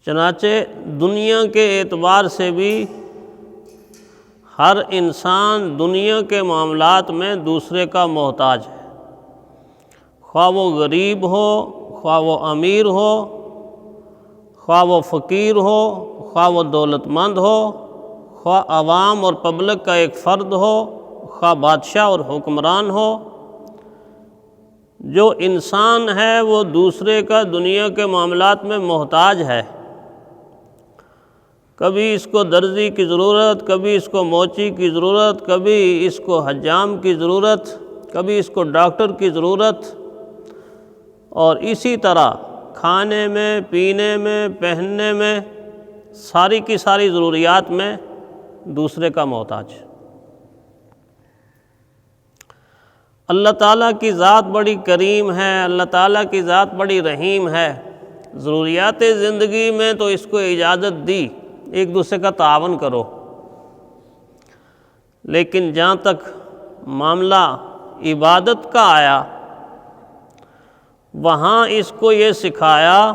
چنانچہ دنیا کے اعتبار سے بھی ہر انسان دنیا کے معاملات میں دوسرے کا محتاج ہے، خواہ وہ غریب ہو، خواہ وہ امیر ہو، خواہ وہ فقیر ہو، خواہ وہ دولت مند ہو، خواہ عوام اور پبلک کا ایک فرد ہو، خواہ بادشاہ اور حکمران ہو۔ جو انسان ہے وہ دوسرے کا دنیا کے معاملات میں محتاج ہے۔ کبھی اس کو درزی کی ضرورت، کبھی اس کو موچی کی ضرورت، کبھی اس کو حجام کی ضرورت، کبھی اس کو ڈاکٹر کی ضرورت، اور اسی طرح کھانے میں، پینے میں، پہننے میں، ساری کی ساری ضروریات میں دوسرے کا محتاج۔ اللہ تعالیٰ کی ذات بڑی کریم ہے، اللہ تعالیٰ کی ذات بڑی رحیم ہے۔ ضروریات زندگی میں تو اس کو اجازت دی ایک دوسرے کا تعاون کرو، لیکن جہاں تک معاملہ عبادت کا آیا وہاں اس کو یہ سکھایا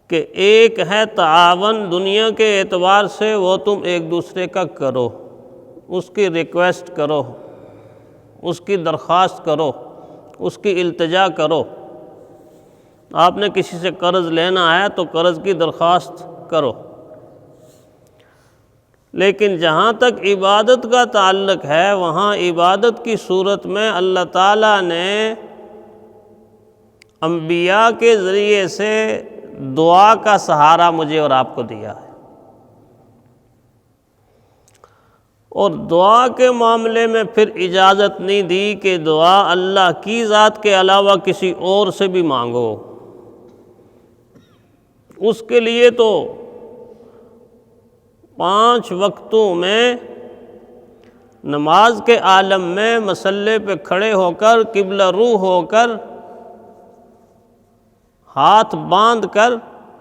کہ ایک ہے تعاون دنیا کے اعتبار سے، وہ تم ایک دوسرے کا کرو، اس کی ریکویسٹ کرو، اس کی درخواست کرو، اس کی التجا کرو۔ آپ نے کسی سے قرض لینا ہے تو قرض کی درخواست کرو، لیکن جہاں تک عبادت کا تعلق ہے وہاں عبادت کی صورت میں اللہ تعالیٰ نے انبیاء کے ذریعے سے دعا کا سہارا مجھے اور آپ کو دیا ہے، اور دعا کے معاملے میں پھر اجازت نہیں دی کہ دعا اللہ کی ذات کے علاوہ کسی اور سے بھی مانگو۔ اس کے لیے تو 5 وقتوں میں نماز کے عالم میں مصلی پہ کھڑے ہو کر قبلہ رو ہو کر ہاتھ باندھ کر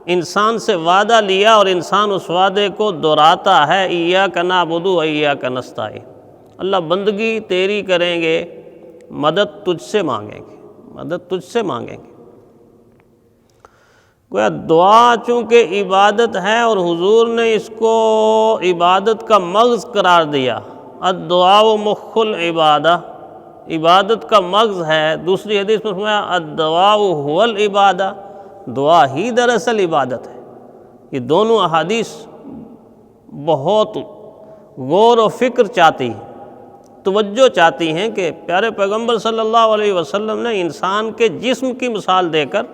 انسان سے وعدہ لیا، اور انسان اس وعدے کو دہراتا ہے، ایاک نعبد و ایاک نستعین، اللہ بندگی تیری کریں گے، مدد تجھ سے مانگیں گے، مدد تجھ سے مانگیں گے۔ گویا دعا چونکہ عبادت ہے اور حضور نے اس کو عبادت کا مغز قرار دیا، الدعاء مخ العبادہ، عبادت کا مغز ہے۔ دوسری حدیث میں فرمایا الدعاء هو العبادہ، دعا ہی دراصل عبادت ہے۔ یہ دونوں احادیث بہت غور و فکر چاہتی ہیں، توجہ چاہتی ہیں کہ پیارے پیغمبر صلی اللہ علیہ وسلم نے انسان کے جسم کی مثال دے کر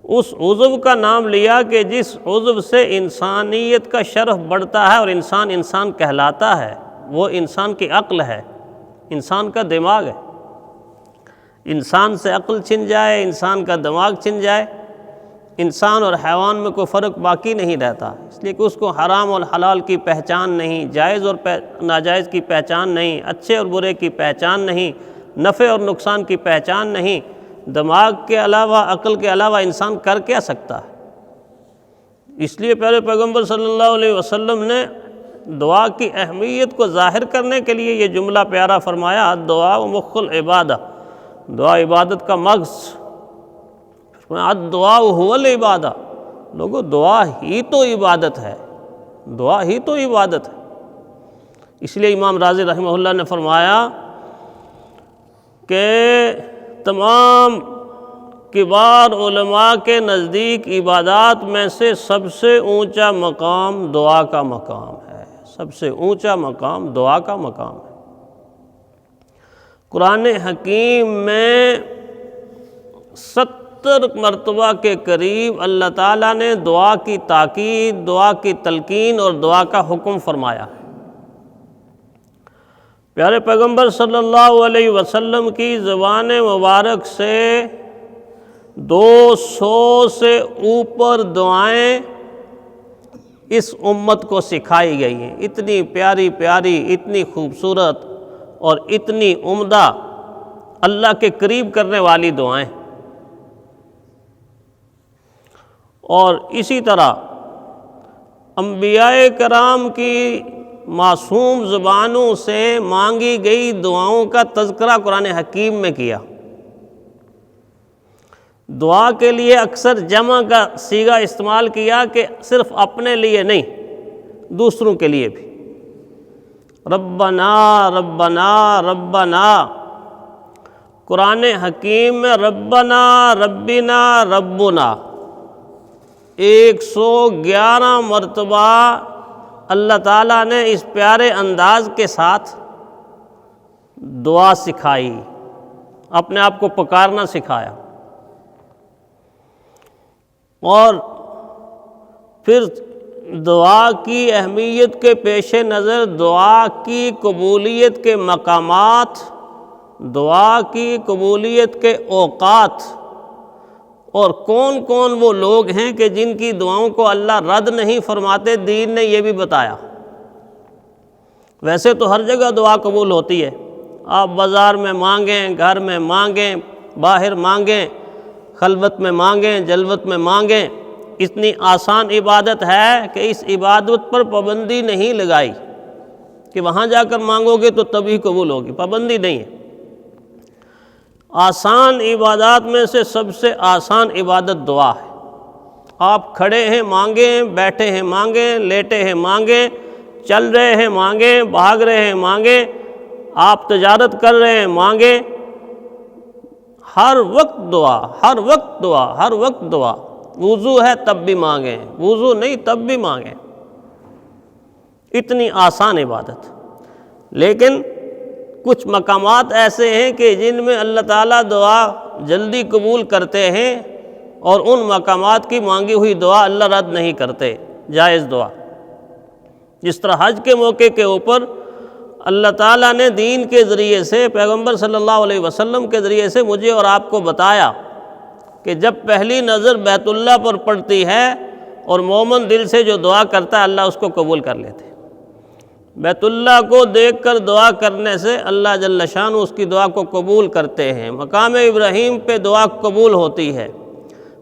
اس عضو کا نام لیا کہ جس عضو سے انسانیت کا شرف بڑھتا ہے اور انسان انسان کہلاتا ہے، وہ انسان کی عقل ہے، انسان کا دماغ ہے۔ انسان سے عقل چھن جائے، انسان کا دماغ چھن جائے، انسان اور حیوان میں کوئی فرق باقی نہیں رہتا، اس لیے کہ اس کو حرام اور حلال کی پہچان نہیں، جائز اور ناجائز کی پہچان نہیں، اچھے اور برے کی پہچان نہیں، نفع اور نقصان کی پہچان نہیں۔ دماغ کے علاوہ، عقل کے علاوہ انسان کر کیا سکتا ہے؟ اس لیے پیارے پیغمبر صلی اللہ علیہ وسلم نے دعا کی اہمیت کو ظاہر کرنے کے لیے یہ جملہ پیارا فرمایا، الدعاء مخ العبادہ، دعا عبادت کا مغز۔ الدعاء هو العبادہ، لوگو دعا ہی تو عبادت ہے، دعا ہی تو عبادت ہے۔ اس لیے امام رازی رحمہ اللہ نے فرمایا کہ تمام کبار علماء کے نزدیک عبادات میں سے سب سے اونچا مقام دعا کا مقام ہے، سب سے اونچا مقام دعا کا مقام ہے۔ قرآن حکیم میں 70 مرتبہ کے قریب اللہ تعالیٰ نے دعا کی تاکید، دعا کی تلقین اور دعا کا حکم فرمایا ہے۔ پیارے پیغمبر صلی اللہ علیہ وسلم کی زبان مبارک سے 200 سے اوپر دعائیں اس امت کو سکھائی گئی ہیں، اتنی پیاری پیاری، اتنی خوبصورت اور اتنی عمدہ اللہ کے قریب کرنے والی دعائیں۔ اور اسی طرح انبیاء کرام کی معصوم زبانوں سے مانگی گئی دعاؤں کا تذکرہ قرآن حکیم میں کیا۔ دعا کے لیے اکثر جمع کا صیغہ استعمال کیا کہ صرف اپنے لیے نہیں، دوسروں کے لیے بھی۔ ربنا ربنا ربنا، قرآن حکیم میں ربنا ربنا ربنا 111 مرتبہ اللہ تعالیٰ نے اس پیارے انداز کے ساتھ دعا سکھائی، اپنے آپ کو پکارنا سکھایا۔ اور پھر دعا کی اہمیت کے پیش نظر دعا کی قبولیت کے مقامات، دعا کی قبولیت کے اوقات، اور کون کون وہ لوگ ہیں کہ جن کی دعاؤں کو اللہ رد نہیں فرماتے، دین نے یہ بھی بتایا۔ ویسے تو ہر جگہ دعا قبول ہوتی ہے، آپ بازار میں مانگیں، گھر میں مانگیں، باہر مانگیں، خلوت میں مانگیں، جلوت میں مانگیں۔ اتنی آسان عبادت ہے کہ اس عبادت پر پابندی نہیں لگائی کہ وہاں جا کر مانگو گے تو تبھی قبول ہوگی، پابندی نہیں ہے۔ آسان عبادات میں سے سب سے آسان عبادت دعا ہے۔ آپ کھڑے ہیں مانگیں، بیٹھے ہیں مانگیں، لیٹے ہیں مانگیں، چل رہے ہیں مانگیں، بھاگ رہے ہیں مانگیں، آپ تجارت کر رہے ہیں مانگیں، ہر وقت دعا، ہر وقت دعا، ہر وقت دعا۔ وضو ہے تب بھی مانگیں، وضو نہیں تب بھی مانگیں، اتنی آسان عبادت۔ لیکن کچھ مقامات ایسے ہیں کہ جن میں اللہ تعالیٰ دعا جلدی قبول کرتے ہیں، اور ان مقامات کی مانگی ہوئی دعا اللہ رد نہیں کرتے، جائز دعا۔ جس طرح حج کے موقع کے اوپر اللہ تعالیٰ نے دین کے ذریعے سے، پیغمبر صلی اللہ علیہ وسلم کے ذریعے سے مجھے اور آپ کو بتایا کہ جب پہلی نظر بیت اللہ پر پڑتی ہے اور مومن دل سے جو دعا کرتا ہے اللہ اس کو قبول کر لیتے۔ بیت اللہ کو دیکھ کر دعا کرنے سے اللہ جل شانہ اس کی دعا کو قبول کرتے ہیں۔ مقام ابراہیم پہ دعا قبول ہوتی ہے،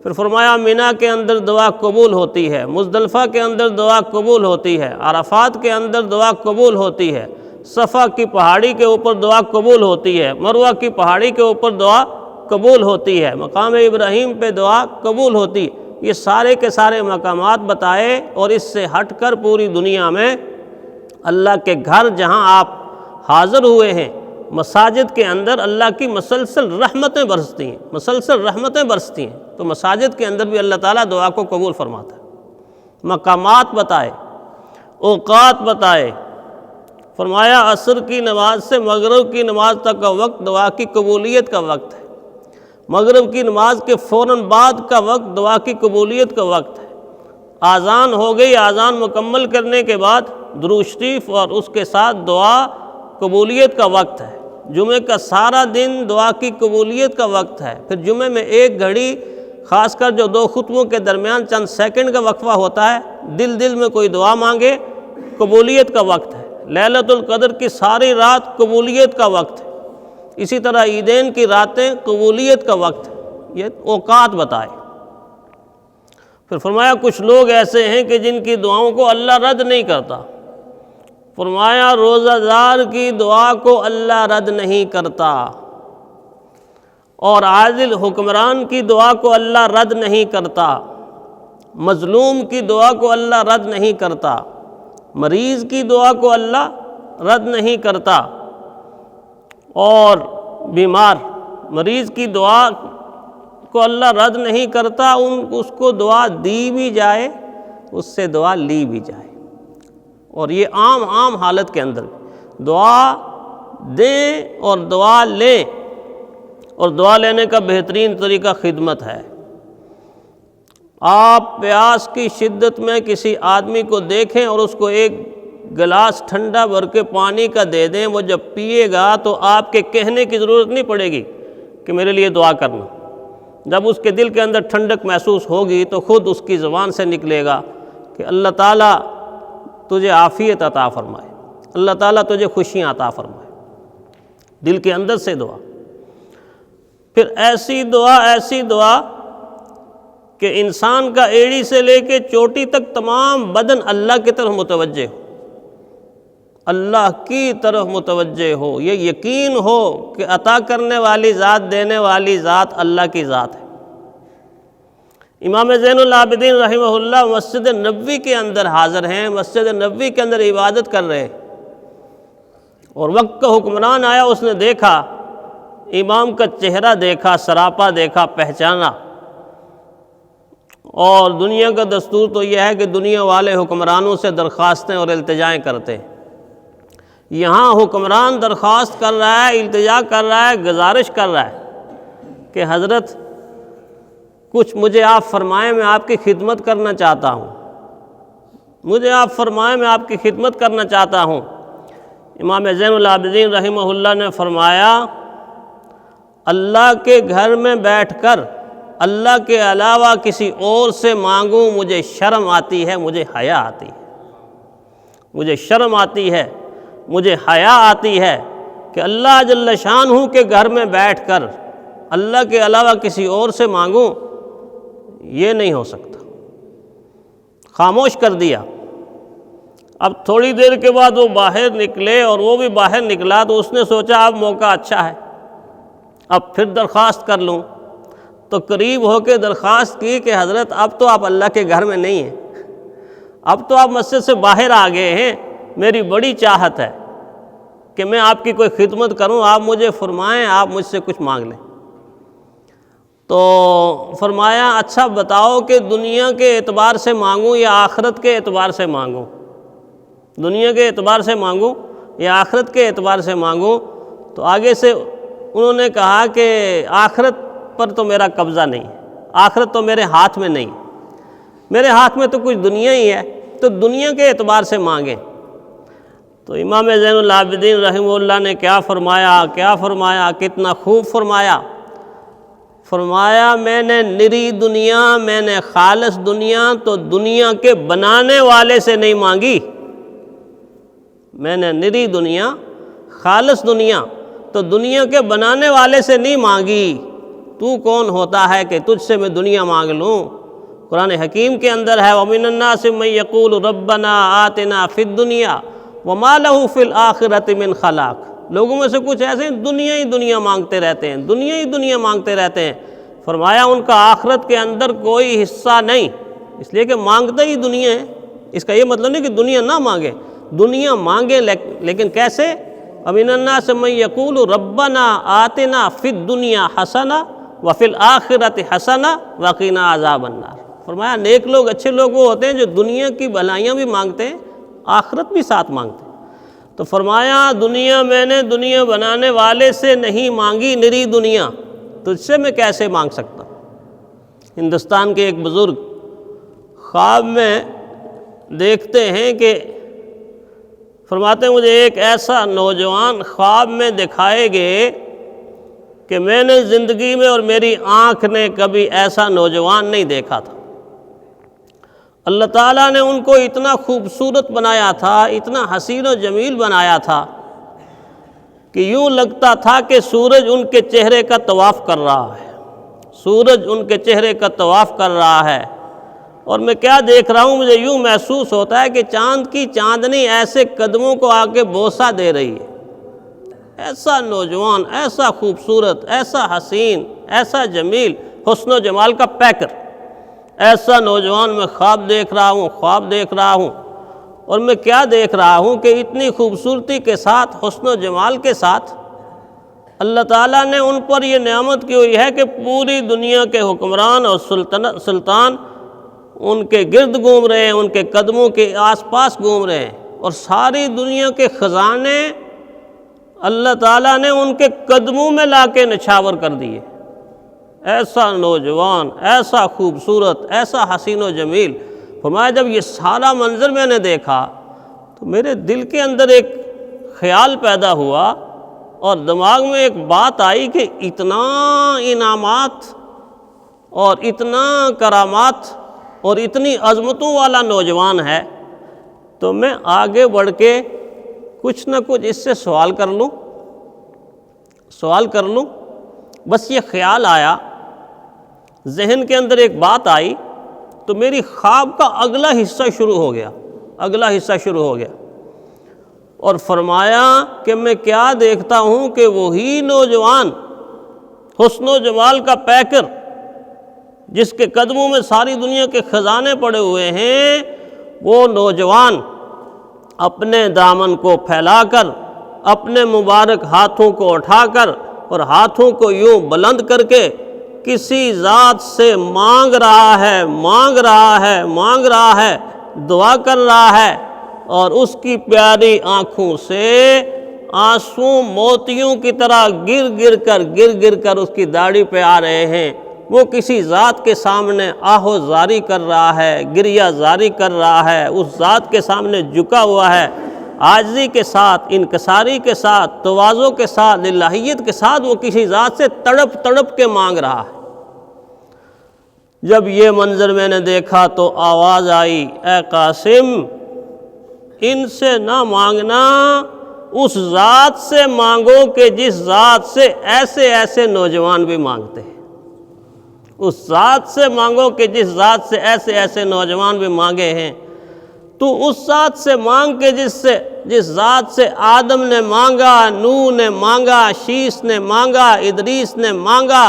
پھر فرمایا مینا کے اندر دعا قبول ہوتی ہے، مزدلفہ کے اندر دعا قبول ہوتی ہے، عرفات کے اندر دعا قبول ہوتی ہے، صفا کی پہاڑی کے اوپر دعا قبول ہوتی ہے، مروہ کی پہاڑی کے اوپر دعا قبول ہوتی ہے، مقام ابراہیم پہ دعا قبول ہوتی ہے۔ یہ سارے کے سارے مقامات بتائے، اور اس سے ہٹ کر پوری دنیا میں اللہ کے گھر جہاں آپ حاضر ہوئے ہیں، مساجد کے اندر اللہ کی مسلسل رحمتیں برستی ہیں، مسلسل رحمتیں برستی ہیں، تو مساجد کے اندر بھی اللہ تعالیٰ دعا کو قبول فرماتا ہے۔ مقامات بتائے، اوقات بتائے، فرمایا عصر کی نماز سے مغرب کی نماز تک کا وقت دعا کی قبولیت کا وقت ہے، مغرب کی نماز کے فوراً بعد کا وقت دعا کی قبولیت کا وقت ہے۔ آذان ہو گئی، آذان مکمل کرنے کے بعد درود شریف اور اس کے ساتھ دعا قبولیت کا وقت ہے۔ جمعہ کا سارا دن دعا کی قبولیت کا وقت ہے۔ پھر جمعہ میں ایک گھڑی، خاص کر جو دو خطبوں کے درمیان چند سیکنڈ کا وقفہ ہوتا ہے، دل میں کوئی دعا مانگے، قبولیت کا وقت ہے۔ لیلۃ القدر کی ساری رات قبولیت کا وقت ہے۔ اسی طرح عیدین کی راتیں قبولیت کا وقت ہے۔ یہ اوقات بتائے۔ پھر فرمایا کچھ لوگ ایسے ہیں کہ جن کی دعاؤں کو اللہ رد نہیں کرتا۔ فرمایا روزہ دار کی دعا کو اللہ رد نہیں کرتا، اور عادل حکمران کی دعا کو اللہ رد نہیں کرتا، مظلوم کی دعا کو اللہ رد نہیں کرتا، مریض کی دعا کو اللہ رد نہیں کرتا، اور بیمار مریض کی دعا کو اللہ رد نہیں کرتا، اس کو دعا دی بھی جائے، اس سے دعا لی بھی جائے۔ اور یہ عام حالت کے اندر دعا دیں اور دعا لیں، اور دعا لینے کا بہترین طریقہ خدمت ہے۔ آپ پیاس کی شدت میں کسی آدمی کو دیکھیں اور اس کو ایک گلاس ٹھنڈا بھر کے پانی کا دے دیں، وہ جب پیے گا تو آپ کے کہنے کی ضرورت نہیں پڑے گی کہ میرے لیے دعا کرنا۔ جب اس کے دل کے اندر ٹھنڈک محسوس ہوگی تو خود اس کی زبان سے نکلے گا کہ اللہ تعالیٰ تجھے عافیت عطا فرمائے، اللہ تعالیٰ تجھے خوشیاں عطا فرمائے، دل کے اندر سے دعا۔ پھر ایسی دعا کہ انسان کا ایڑی سے لے کے چوٹی تک تمام بدن اللہ کی طرف متوجہ ہو، اللہ کی طرف متوجہ ہو، یہ یقین ہو کہ عطا کرنے والی ذات، دینے والی ذات اللہ کی ذات ہے، امام زین العابدین رحمہ اللہ مسجد نبوی کے اندر حاضر ہیں، مسجد نبوی کے اندر عبادت کر رہے، اور وقت کا حکمران آیا، اس نے دیکھا، امام کا چہرہ دیکھا، سراپا دیکھا، پہچانا۔ اور دنیا کا دستور تو یہ ہے کہ دنیا والے حکمرانوں سے درخواستیں اور التجائیں کرتے ہیں۔ یہاں حکمران درخواست کر رہا ہے، التجا کر رہا ہے، گزارش کر رہا ہے کہ حضرت کچھ مجھے آپ فرمائیں، میں آپ کی خدمت کرنا چاہتا ہوں، مجھے آپ فرمائیں، میں آپ کی خدمت کرنا چاہتا ہوں۔ امام زین العابدین رحمہ اللہ نے فرمایا، اللہ کے گھر میں بیٹھ کر اللہ کے علاوہ کسی اور سے مانگوں مجھے شرم آتی ہے، مجھے حیا آتی ہے، مجھے شرم آتی ہے، مجھے حیا آتی ہے کہ اللہ جل شانہ کے گھر میں بیٹھ کر اللہ کے علاوہ کسی اور سے مانگوں، یہ نہیں ہو سکتا۔ خاموش کر دیا۔ اب تھوڑی دیر کے بعد وہ باہر نکلے، اور وہ بھی باہر نکلا تو اس نے سوچا اب موقع اچھا ہے، اب پھر درخواست کر لوں۔ تو قریب ہو کے درخواست کی کہ حضرت اب تو آپ اللہ کے گھر میں نہیں ہیں، اب تو آپ مسجد سے باہر آ گئے ہیں، میری بڑی چاہت ہے کہ میں آپ کی کوئی خدمت کروں، آپ مجھے فرمائیں، آپ مجھ سے کچھ مانگ لیں۔ تو فرمایا اچھا بتاؤ کہ دنیا کے اعتبار سے مانگوں یا آخرت کے اعتبار سے مانگوں، دنیا کے اعتبار سے مانگوں یا آخرت کے اعتبار سے مانگوں؟ تو آگے سے انہوں نے کہا کہ آخرت پر تو میرا قبضہ نہیں ہے، آخرت تو میرے ہاتھ میں نہیں، میرے ہاتھ میں تو کچھ دنیا ہی ہے، تو دنیا کے اعتبار سے مانگیں۔ تو امام زین العابدین رحمہ اللہ نے کیا فرمایا، کتنا خوب فرمایا۔ فرمایا میں نے نری دنیا، میں نے خالص دنیا تو دنیا کے بنانے والے سے نہیں مانگی، میں نے نری دنیا، خالص دنیا تو دنیا کے بنانے والے سے نہیں مانگی۔ تو کون ہوتا ہے کہ تجھ سے میں دنیا مانگ لوں؟ قرآن حکیم کے اندر ہے وَمِنَ النَّاسِ مَن يَقُولُ رَبَّنَا آتِنَا فِي الدُّنْيَا وَمَا لَهُ فِي الْآخِرَةِ مِنْ خَلَاقٍ۔ لوگوں میں سے کچھ ایسے ہیں دنیا ہی دنیا مانگتے رہتے ہیں، دنیا ہی دنیا مانگتے رہتے ہیں۔ فرمایا ان کا آخرت کے اندر کوئی حصہ نہیں، اس لیے کہ مانگتا ہی دنیا ہے۔ اس کا یہ مطلب نہیں کہ دنیا نہ مانگے، دنیا مانگے، لیکن کیسے؟ وَمِنَ النَّاسِ مَن يَقُولُ رَبَّنَا آتِنَا فِي الدُّنْيَا حَسَنَةً وَفِي الْآخِرَةِ حَسَنَةً وَقِنَا عَذَابَ النَّارِ۔ فرمایا نیک لوگ، اچھے لوگ وہ ہوتے ہیں جو دنیا کی بھلائیاں بھی مانگتے ہیں، آخرت بھی ساتھ مانگتے ہیں۔ تو فرمایا دنیا میں نے دنیا بنانے والے سے نہیں مانگی، نری دنیا، تجھ سے میں کیسے مانگ سکتا ہوں؟ ہندوستان کے ایک بزرگ خواب میں دیکھتے ہیں کہ فرماتے ہیں مجھے ایک ایسا نوجوان خواب میں دکھائے گئے کہ میں نے زندگی میں اور میری آنکھ نے کبھی ایسا نوجوان نہیں دیکھا تھا۔ اللہ تعالیٰ نے ان کو اتنا خوبصورت بنایا تھا، اتنا حسین و جمیل بنایا تھا کہ یوں لگتا تھا کہ سورج ان کے چہرے کا طواف کر رہا ہے، سورج ان کے چہرے کا طواف کر رہا ہے۔ اور میں کیا دیکھ رہا ہوں، مجھے یوں محسوس ہوتا ہے کہ چاند کی چاندنی ایسے قدموں کو آ کے بوسہ دے رہی ہے۔ ایسا نوجوان، ایسا خوبصورت، ایسا حسین، ایسا جمیل، حسن و جمال کا پیکر، ایسا نوجوان میں خواب دیکھ رہا ہوں۔ اور میں کیا دیکھ رہا ہوں کہ اتنی خوبصورتی کے ساتھ، حسن و جمال کے ساتھ اللہ تعالیٰ نے ان پر یہ نعمت کی ہوئی ہے کہ پوری دنیا کے حکمران اور سلطان ان کے گرد گھوم رہے ہیں، ان کے قدموں کے آس پاس گھوم رہے ہیں، اور ساری دنیا کے خزانے اللہ تعالیٰ نے ان کے قدموں میں لا کے نچھاور کر دیے۔ ایسا نوجوان، ایسا خوبصورت، ایسا حسین و جمیل۔ فرمایا جب یہ سارا منظر میں نے دیکھا تو میرے دل کے اندر ایک خیال پیدا ہوا اور دماغ میں ایک بات آئی کہ اتنا انعامات اور اتنا کرامات اور اتنی عظمتوں والا نوجوان ہے، تو میں آگے بڑھ کے کچھ نہ کچھ اس سے سوال کر لوں۔ بس یہ خیال آیا، ذہن کے اندر ایک بات آئی، تو میری خواب کا اگلا حصہ شروع ہو گیا۔ اور فرمایا کہ میں کیا دیکھتا ہوں کہ وہی نوجوان، حسن و جمال کا پیکر، جس کے قدموں میں ساری دنیا کے خزانے پڑے ہوئے ہیں، وہ نوجوان اپنے دامن کو پھیلا کر، اپنے مبارک ہاتھوں کو اٹھا کر اور ہاتھوں کو یوں بلند کر کے کسی ذات سے مانگ رہا ہے، دعا کر رہا ہے، اور اس کی پیاری آنکھوں سے آنسو موتیوں کی طرح گر گر کر اس کی داڑھی پہ آ رہے ہیں۔ وہ کسی ذات کے سامنے آہو زاری کر رہا ہے، گریہ زاری کر رہا ہے، اس ذات کے سامنے جھکا ہوا ہے، عاجزی کے ساتھ، انکساری کے ساتھ، تواضع کے ساتھ، الہیت کے ساتھ وہ کسی ذات سے تڑپ کے مانگ رہا ہے۔ جب یہ منظر میں نے دیکھا تو آواز آئی، اے قاسم، ان سے نہ مانگنا، اس ذات سے مانگو کہ جس ذات سے ایسے نوجوان بھی مانگتے ہیں۔ اس ذات سے مانگو کہ جس ذات سے ایسے نوجوان بھی مانگے ہیں۔ تو اس ذات سے مانگ کے جس ذات سے آدم نے مانگا، نوح نے مانگا، شیس نے مانگا، ادریس نے مانگا،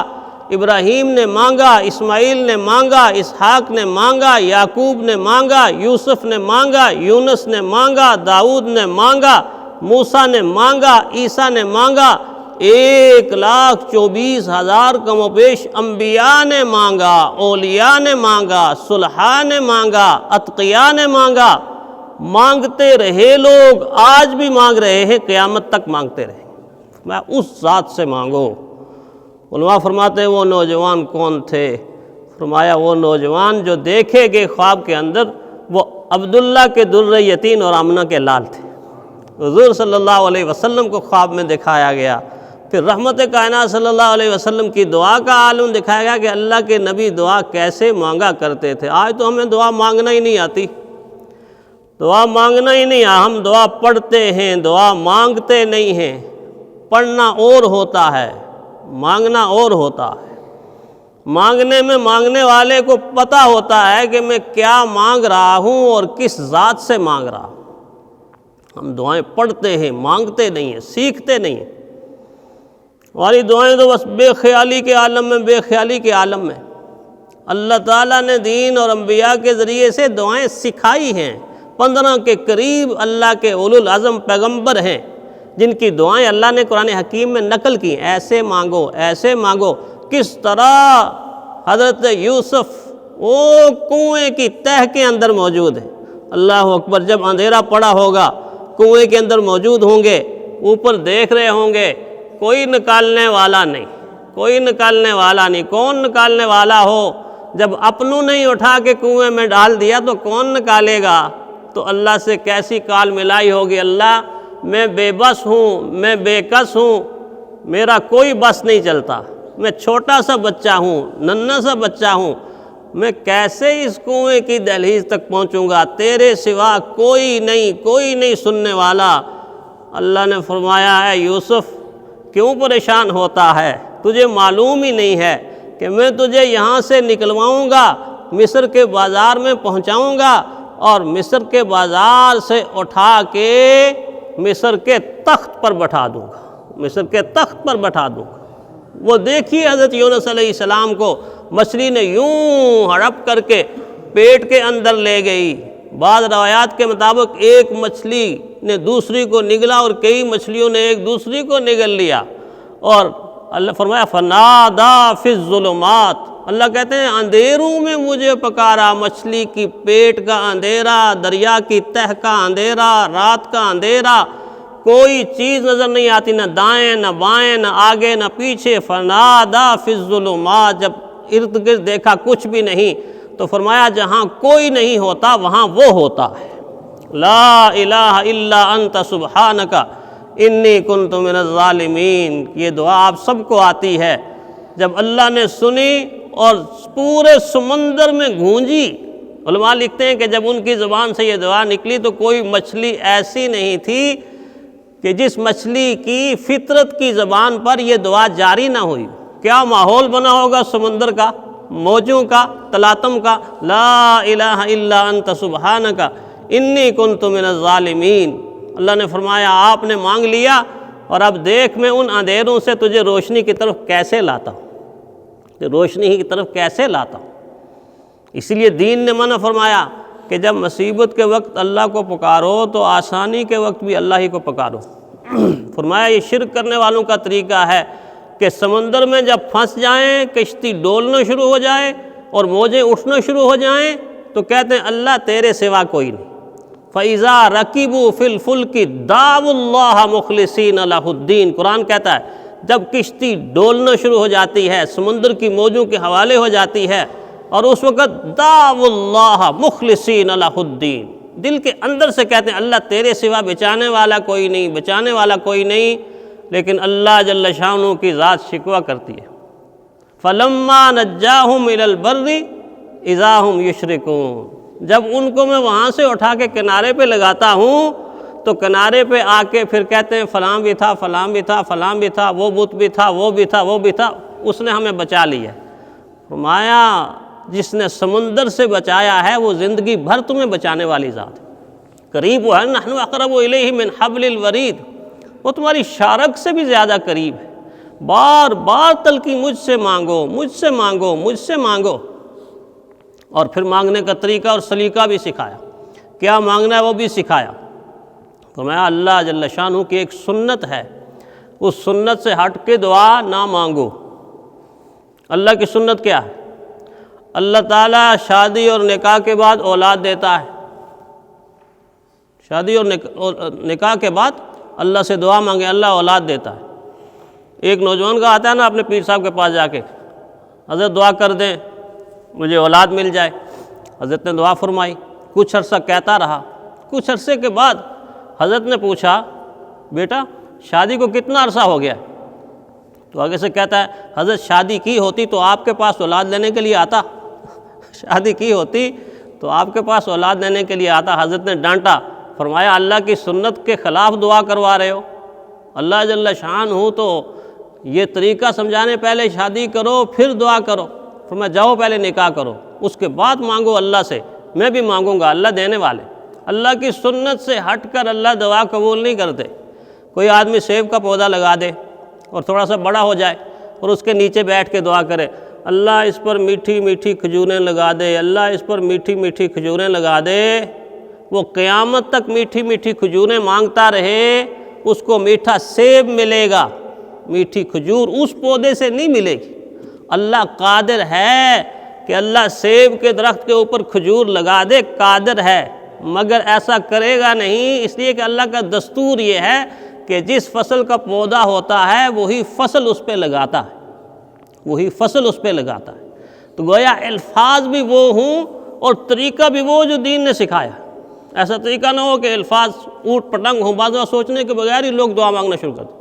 ابراہیم نے مانگا، اسماعیل نے مانگا، اسحاق نے مانگا، یعقوب نے مانگا، یوسف نے مانگا، یونس نے مانگا، داؤد نے مانگا، موسیٰ نے مانگا، عیسیٰ نے مانگا، 1,24,000 کم و بیش انبیاء نے مانگا، اولیاء نے مانگا، صلحاء نے مانگا، اتقیاء نے مانگا، مانگتے رہے لوگ، آج بھی مانگ رہے ہیں، قیامت تک مانگتے رہے۔ میں اس ذات سے مانگو۔ علماء فرماتے ہیں وہ نوجوان کون تھے؟ فرمایا وہ نوجوان جو دیکھے گئے خواب کے اندر، وہ عبداللہ کے در یتیم اور آمنہ کے لال تھے۔ حضور صلی اللہ علیہ وسلم کو خواب میں دکھایا گیا، پھر رحمت کائنات صلی اللہ علیہ وسلم کی دعا کا عالم دکھایا گیا کہ اللہ کے نبی دعا کیسے مانگا کرتے تھے۔ آج تو ہمیں دعا مانگنا ہی نہیں آتی، دعا مانگنا ہی نہیں آتا، ہم دعا پڑھتے ہیں، دعا مانگتے نہیں ہیں۔ پڑھنا اور ہوتا ہے، مانگنا اور ہوتا ہے۔ مانگنے میں مانگنے والے کو پتہ ہوتا ہے کہ میں کیا مانگ رہا ہوں اور کس ذات سے مانگ رہا ہوں۔ ہم دعائیں پڑھتے ہیں، مانگتے نہیں ہیں، سیکھتے نہیں ہیں۔ ہماری دعائیں تو بس بے خیالی کے عالم میں۔ اللہ تعالیٰ نے دین اور انبیاء کے ذریعے سے دعائیں سکھائی ہیں۔ 15 کے قریب اللہ کے اولو العزم پیغمبر ہیں جن کی دعائیں اللہ نے قرآن حکیم میں نقل کی، ایسے مانگو۔ کس طرح حضرت یوسف وہ کنویں کی تہہ کے اندر موجود ہے۔ اللہ اکبر، جب اندھیرا پڑا ہوگا کنویں کے اندر موجود ہوں گے، اوپر دیکھ رہے ہوں گے، کوئی نکالنے والا نہیں۔ کون نکالنے والا ہو؟ جب اپنوں نہیں اٹھا کے کنویں میں ڈال دیا تو کون نکالے گا؟ تو اللہ سے کیسی کال ملائی ہوگی، اللہ میں بے بس ہوں، میں بے کس ہوں، میرا کوئی بس نہیں چلتا، میں چھوٹا سا بچہ ہوں، ننھا سا بچہ ہوں، میں کیسے اس کنویں کی دہلیز تک پہنچوں گا؟ تیرے سوا کوئی نہیں سننے والا۔ اللہ نے فرمایا، اے یوسف کیوں پریشان ہوتا ہے؟ تجھے معلوم ہی نہیں ہے کہ میں تجھے یہاں سے نکلواؤں گا، مصر کے بازار میں پہنچاؤں گا اور مصر کے بازار سے اٹھا کے مصر کے تخت پر بٹھا دوں گا۔ وہ دیکھیے حضرت یونس علیہ السلام کو مچھلی نے یوں ہڑپ کر کے پیٹ کے اندر لے گئی۔ بعض روایات کے مطابق ایک مچھلی نے دوسری کو نگلا اور کئی مچھلیوں نے ایک دوسری کو نگل لیا، اور اللہ فرمایا فنادا فی الظلمات، اللہ کہتے ہیں اندھیروں میں مجھے پکارا، مچھلی کی پیٹ کا اندھیرا، دریا کی تہہ کا اندھیرا، رات کا اندھیرا، کوئی چیز نظر نہیں آتی، نہ دائیں نہ بائیں، نہ آگے نہ پیچھے۔ فنادا فی الظلمات، جب ارد گرد دیکھا کچھ بھی نہیں تو فرمایا جہاں کوئی نہیں ہوتا وہاں وہ ہوتا ہے۔ لا الہ الا انت سبحانک انی کنت من الظالمین۔ یہ دعا آپ سب کو آتی ہے۔ جب اللہ نے سنی اور پورے سمندر میں گونجی، علماء لکھتے ہیں کہ جب ان کی زبان سے یہ دعا نکلی تو کوئی مچھلی ایسی نہیں تھی کہ جس مچھلی کی فطرت کی زبان پر یہ دعا جاری نہ ہوئی۔ کیا ماحول بنا ہوگا سمندر کا، موجوں کا، تلاطم کا۔ لا الہ الا انت سبحانک انی کنت من الظالمین۔ اللہ نے فرمایا آپ نے مانگ لیا، اور اب دیکھ میں ان اندھیروں سے تجھے روشنی کی طرف کیسے لاتا ہوں، اسی لیے دین نے منع فرمایا کہ جب مصیبت کے وقت اللہ کو پکارو تو آسانی کے وقت بھی اللہ ہی کو پکارو۔ فرمایا یہ شرک کرنے والوں کا طریقہ ہے کہ سمندر میں جب پھنس جائیں، کشتی ڈولنا شروع ہو جائے اور موجیں اٹھنا شروع ہو جائیں تو کہتے ہیں اللہ تیرے سوا کوئی نہیں۔ فَإِذَا رَكِبُوا فِي الْفُلْكِ دَعَوُا اللَّهَ مُخْلِصِينَ لَهُ الدِّينَ، قرآن کہتا ہے جب کشتی ڈولنا شروع ہو جاتی ہے، سمندر کی موجوں کے حوالے ہو جاتی ہے، اور اس وقت دَعَوُا اللَّهَ مُخْلِصِينَ لَهُ الدِّينَ، دل کے اندر سے کہتے ہیں اللہ تیرے سوا بچانے والا کوئی نہیں، بچانے والا کوئی نہیں، لیکن اللہ جل شانہ کی ذات شکوہ کرتی ہے۔ فَلَمَّا نَجَّاهُمْ إِلَى الْبَرِّ إِذَا هُمْ يُشْرِكُونَ، جب ان کو میں وہاں سے اٹھا کے کنارے پہ لگاتا ہوں تو کنارے پہ آ کے پھر کہتے ہیں فلاں بھی تھا، فلاں بھی تھا، فلاں بھی تھا، وہ بت بھی تھا، وہ بھی تھا، وہ بھی تھا، اس نے ہمیں بچا لیا۔ فرمایا جس نے سمندر سے بچایا ہے وہ زندگی بھر تمہیں بچانے والی ذات ہے۔ قریب وہ ہے، نحن اقرب الیہ من حبل الورید، وہ تمہاری شارک سے بھی زیادہ قریب ہے۔ بار بار تلقین مجھ سے مانگو، مجھ سے مانگو، مجھ سے مانگو، اور پھر مانگنے کا طریقہ اور سلیقہ بھی سکھایا، کیا مانگنا ہے وہ بھی سکھایا۔ فرمایا اللہ جل شانہ کی ایک سنت ہے، اس سنت سے ہٹ کے دعا نہ مانگو۔ اللہ کی سنت کیا ہے؟ اللہ تعالیٰ شادی اور نکاح کے بعد اولاد دیتا ہے، شادی اور نکاح کے بعد اللہ سے دعا مانگے اللہ اولاد دیتا ہے۔ ایک نوجوان کا آتا ہے نا اپنے پیر صاحب کے پاس جا کے، حضرت دعا کر دیں مجھے اولاد مل جائے۔ حضرت نے دعا فرمائی، کچھ عرصہ کہتا رہا، کچھ عرصے کے بعد حضرت نے پوچھا بیٹا شادی کو کتنا عرصہ ہو گیا؟ تو آگے سے کہتا ہے حضرت شادی کی ہوتی تو آپ کے پاس اولاد لینے کے لیے آتا، شادی کی ہوتی تو آپ کے پاس اولاد لینے کے لیے آتا۔ حضرت نے ڈانٹا، فرمایا اللہ کی سنت کے خلاف دعا کروا رہے ہو، اللہ جل شانہ تو یہ طریقہ سمجھانے پہلے شادی کرو پھر دعا کرو، فرمایا جاؤ پہلے نکاح کرو اس کے بعد مانگو اللہ سے، میں بھی مانگوں گا، اللہ دینے والے۔ اللہ کی سنت سے ہٹ کر اللہ دعا قبول نہیں کرتے۔ کوئی آدمی سیب کا پودا لگا دے اور تھوڑا سا بڑا ہو جائے اور اس کے نیچے بیٹھ کے دعا کرے اللہ اس پر میٹھی میٹھی کھجوریں لگا دے، اللہ اس پر میٹھی میٹھی کھجوریں لگا دے، وہ قیامت تک میٹھی میٹھی کھجوریں مانگتا رہے، اس کو میٹھا سیب ملے گا، میٹھی کھجور اس پودے سے نہیں ملے گی۔ اللہ قادر ہے کہ اللہ سیب کے درخت کے اوپر کھجور لگا دے، قادر ہے، مگر ایسا کرے گا نہیں، اس لیے کہ اللہ کا دستور یہ ہے کہ جس فصل کا پودا ہوتا ہے وہی فصل اس پہ لگاتا ہے، وہی فصل اس پہ لگاتا ہے۔ تو گویا الفاظ بھی وہ ہوں اور طریقہ بھی وہ جو دین نے سکھایا۔ ایسا طریقہ نہ ہو کہ الفاظ اوٹ پٹنگ ہوں، بعض سوچنے کے بغیر ہی لوگ دعا مانگنا شروع کر دیں۔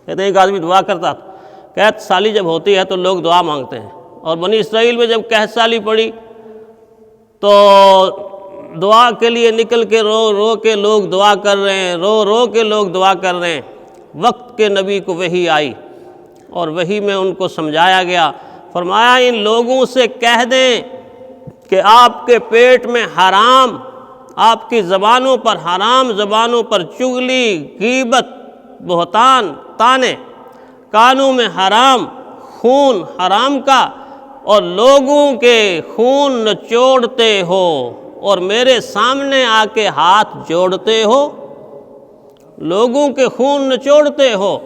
کہتے ہیں ایک آدمی دعا کرتا تھا، قحط سالی جب ہوتی ہے تو لوگ دعا مانگتے ہیں، اور بنی اسرائیل میں جب قحط سالی پڑی تو دعا کے لیے نکل کے رو رو کے لوگ دعا کر رہے ہیں، رو رو کے لوگ دعا کر رہے ہیں۔ وقت کے نبی کو وحی آئی اور وحی میں ان کو سمجھایا گیا، فرمایا ان لوگوں سے کہہ دیں کہ آپ کے پیٹ میں حرام، آپ کی زبانوں پر حرام، زبانوں پر چغلی، غیبت، بہتان، طعنے، کانوں میں حرام، خون حرام کا، اور لوگوں کے خون نچوڑتے ہو اور میرے سامنے آ کے ہاتھ جوڑتے ہو، لوگوں کے خون نچوڑتے ہو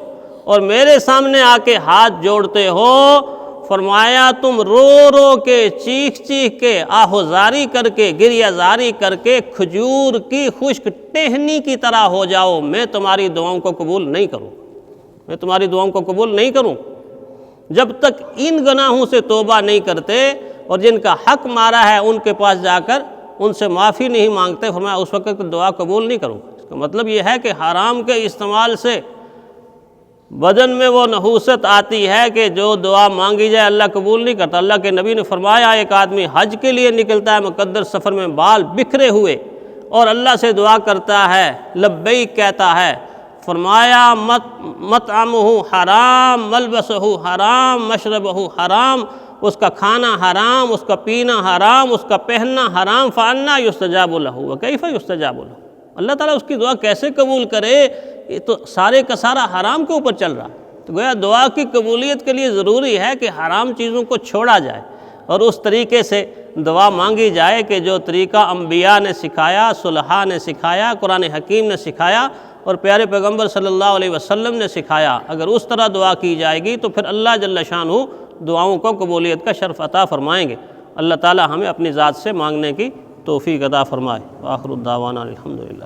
اور میرے سامنے آ کے ہاتھ جوڑتے ہو۔ فرمایا تم رو رو کے، چیخ چیخ کے، آہوزاری کر کے، گریہ زاری کر کے کھجور کی خشک ٹہنی کی طرح ہو جاؤ، میں تمہاری دعاؤں کو قبول نہیں کروں، میں تمہاری دعاؤں کو قبول نہیں کروں۔ جب تک ان گناہوں سے توبہ نہیں کرتے اور جن کا حق مارا ہے ان کے پاس جا کر ان سے معافی نہیں مانگتے، فرمایا اس وقت دعا قبول نہیں کروں۔ اس کا مطلب یہ ہے کہ حرام کے استعمال سے بدن میں وہ نحوست آتی ہے کہ جو دعا مانگی جائے اللہ قبول نہیں کرتا۔ اللہ کے نبی نے فرمایا ایک آدمی حج کے لیے نکلتا ہے مقدس سفر میں بال بکھرے ہوئے اور اللہ سے دعا کرتا ہے، لبیک کہتا ہے، فرمایا مطعمہ حرام، ملبسہ حرام، مشربہ حرام، اس کا کھانا حرام، اس کا پینا حرام، اس کا پہننا حرام، فانا یستجاب لہ وکیف یستجاب لہ، اللہ تعالیٰ اس کی دعا کیسے قبول کرے؟ یہ تو سارے کا سارا حرام کے اوپر چل رہا ہے۔ تو گویا دعا کی قبولیت کے لیے ضروری ہے کہ حرام چیزوں کو چھوڑا جائے، اور اس طریقے سے دعا مانگی جائے کہ جو طریقہ انبیاء نے سکھایا، صلحاء نے سکھایا، قرآن حکیم نے سکھایا اور پیارے پیغمبر صلی اللہ علیہ وسلم نے سکھایا، اگر اس طرح دعا کی جائے گی تو پھر اللہ جل شانہ دعاؤں کو قبولیت کا شرف عطا فرمائیں گے۔ اللہ تعالی ہمیں اپنی ذات سے مانگنے کی توفیق عطا فرمائے۔ وآخر الدعوانا الحمدللہ۔